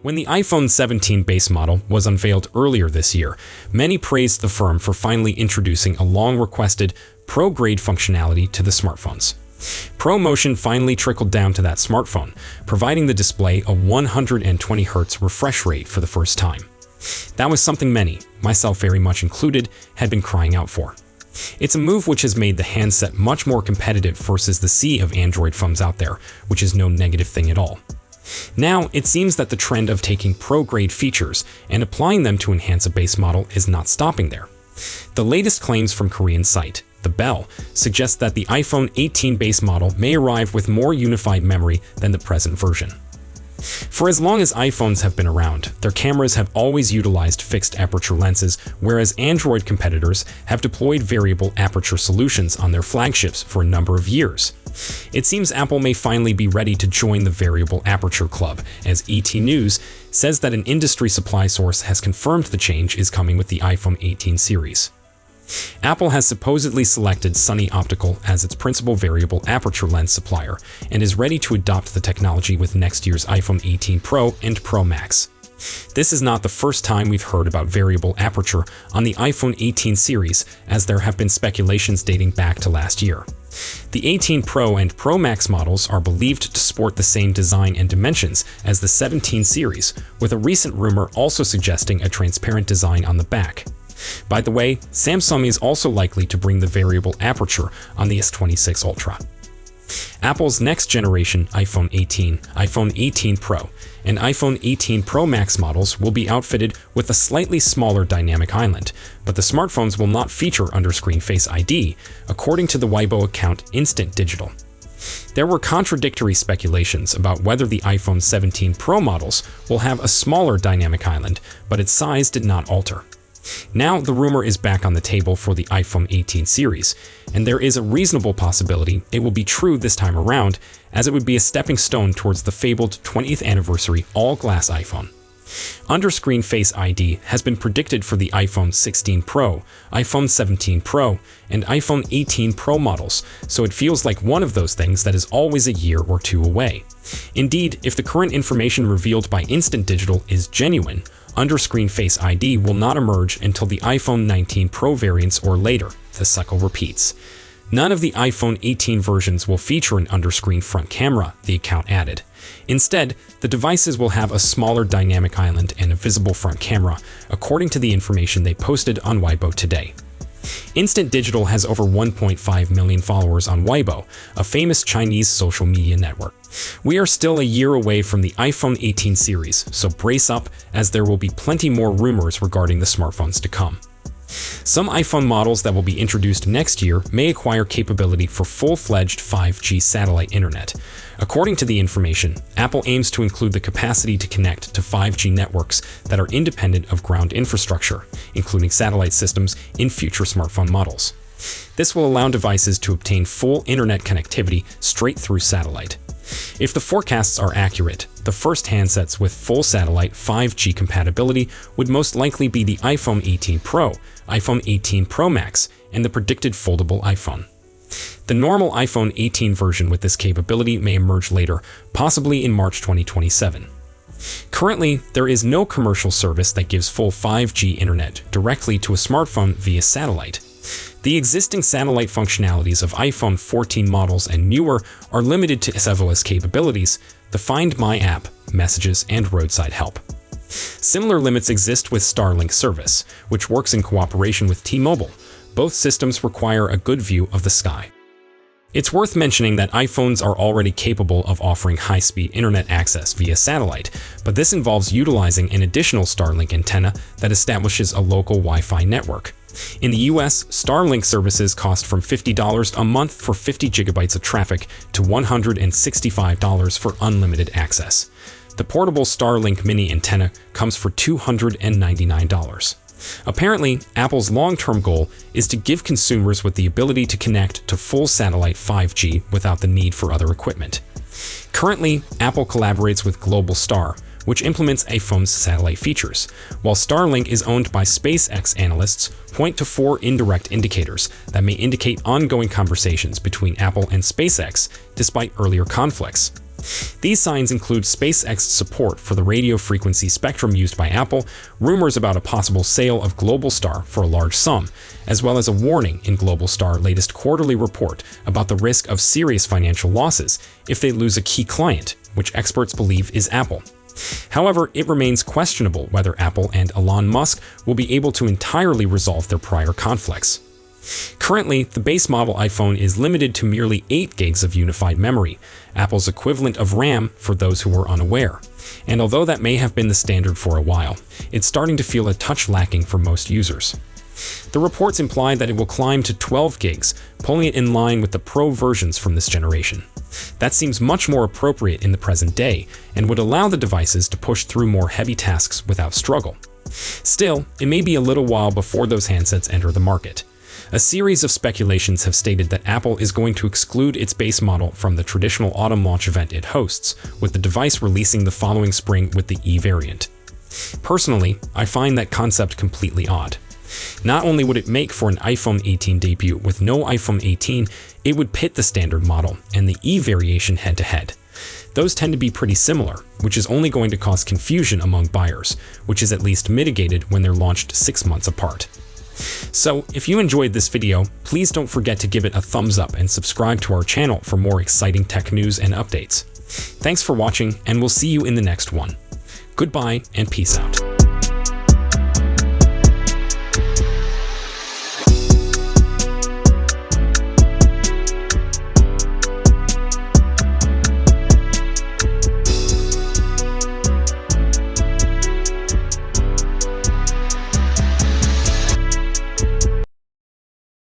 When the iPhone 17 base model was unveiled earlier this year, many praised the firm for finally introducing a long-requested pro-grade functionality to the smartphones. ProMotion finally trickled down to that smartphone, providing the display a 120Hz refresh rate for the first time. That was something many, myself very much included, had been crying out for. It's a move which has made the handset much more competitive versus the sea of Android phones out there, which is no negative thing at all. Now, it seems that the trend of taking pro-grade features and applying them to enhance a base model is not stopping there. The latest claims from Korean site, The Bell, suggest that the iPhone 18 base model may arrive with more unified memory than the present version. For as long as iPhones have been around, their cameras have always utilized fixed aperture lenses, whereas Android competitors have deployed variable aperture solutions on their flagships for a number of years. It seems Apple may finally be ready to join the variable aperture club, as ET News says that an industry supply source has confirmed the change is coming with the iPhone 18 series. Apple has supposedly selected Sunny Optical as its principal variable aperture lens supplier and is ready to adopt the technology with next year's iPhone 18 Pro and Pro Max. This is not the first time we've heard about variable aperture on the iPhone 18 series, as there have been speculations dating back to last year. The 18 Pro and Pro Max models are believed to sport the same design and dimensions as the 17 series, with a recent rumor also suggesting a transparent design on the back. By the way, Samsung is also likely to bring the variable aperture on the S26 Ultra. Apple's next-generation iPhone 18, iPhone 18 Pro, and iPhone 18 Pro Max models will be outfitted with a slightly smaller dynamic island, but the smartphones will not feature under-screen Face ID, according to the Weibo account Instant Digital. There were contradictory speculations about whether the iPhone 17 Pro models will have a smaller dynamic island, but its size did not alter. Now, the rumor is back on the table for the iPhone 18 series, and there is a reasonable possibility it will be true this time around, as it would be a stepping stone towards the fabled 20th anniversary all-glass iPhone. Under-screen Face ID has been predicted for the iPhone 16 Pro, iPhone 17 Pro, and iPhone 18 Pro models, so it feels like one of those things that is always a year or two away. Indeed, if the current information revealed by Instant Digital is genuine, under-screen Face ID will not emerge until the iPhone 19 Pro variants or later, the cycle repeats. None of the iPhone 18 versions will feature an under-screen front camera, the account added. Instead, the devices will have a smaller dynamic island and a visible front camera, according to the information they posted on Weibo today. Instant Digital has over 1.5 million followers on Weibo, a famous Chinese social media network. We are still a year away from the iPhone 18 series, so brace up, as there will be plenty more rumors regarding the smartphones to come. Some iPhone models that will be introduced next year may acquire capability for full-fledged 5G satellite internet. According to the information, Apple aims to include the capacity to connect to 5G networks that are independent of ground infrastructure, including satellite systems, in future smartphone models. This will allow devices to obtain full internet connectivity straight through satellite. If the forecasts are accurate, the first handsets with full satellite 5G compatibility would most likely be the iPhone 18 Pro, iPhone 18 Pro Max, and the predicted foldable iPhone. The normal iPhone 18 version with this capability may emerge later, possibly in March 2027. Currently, there is no commercial service that gives full 5G internet directly to a smartphone via satellite. The existing satellite functionalities of iPhone 14 models and newer are limited to SOS capabilities, the Find My app, messages, and roadside help. Similar limits exist with Starlink service, which works in cooperation with T-Mobile. Both systems require a good view of the sky. It's worth mentioning that iPhones are already capable of offering high-speed internet access via satellite, but this involves utilizing an additional Starlink antenna that establishes a local Wi-Fi network. In the US, Starlink services cost from $50 a month for 50 gigabytes of traffic to $165 for unlimited access. The portable Starlink mini antenna comes for $299. Apparently, Apple's long-term goal is to give consumers with the ability to connect to full satellite 5G without the need for other equipment. Currently, Apple collaborates with Globalstar, which implements iPhone's satellite features, while Starlink is owned by SpaceX. Analysts point to 4 indirect indicators that may indicate ongoing conversations between Apple and SpaceX despite earlier conflicts. These signs include SpaceX's support for the radio frequency spectrum used by Apple, rumors about a possible sale of Globalstar for a large sum, as well as a warning in Globalstar's latest quarterly report about the risk of serious financial losses if they lose a key client, which experts believe is Apple. However, it remains questionable whether Apple and Elon Musk will be able to entirely resolve their prior conflicts. Currently, the base model iPhone is limited to merely 8 gigs of unified memory, Apple's equivalent of RAM for those who were unaware. And although that may have been the standard for a while, it's starting to feel a touch lacking for most users. The reports imply that it will climb to 12 gigs, pulling it in line with the Pro versions from this generation. That seems much more appropriate in the present day and would allow the devices to push through more heavy tasks without struggle. Still, it may be a little while before those handsets enter the market. A series of speculations have stated that Apple is going to exclude its base model from the traditional autumn launch event it hosts, with the device releasing the following spring with the E variant. Personally, I find that concept completely odd. Not only would it make for an iPhone 18 debut with no iPhone 18, it would pit the standard model and the E variation head-to-head. Those tend to be pretty similar, which is only going to cause confusion among buyers, which is at least mitigated when they're launched 6 months apart. So, if you enjoyed this video, please don't forget to give it a thumbs up and subscribe to our channel for more exciting tech news and updates. Thanks for watching, and we'll see you in the next one. Goodbye and peace out.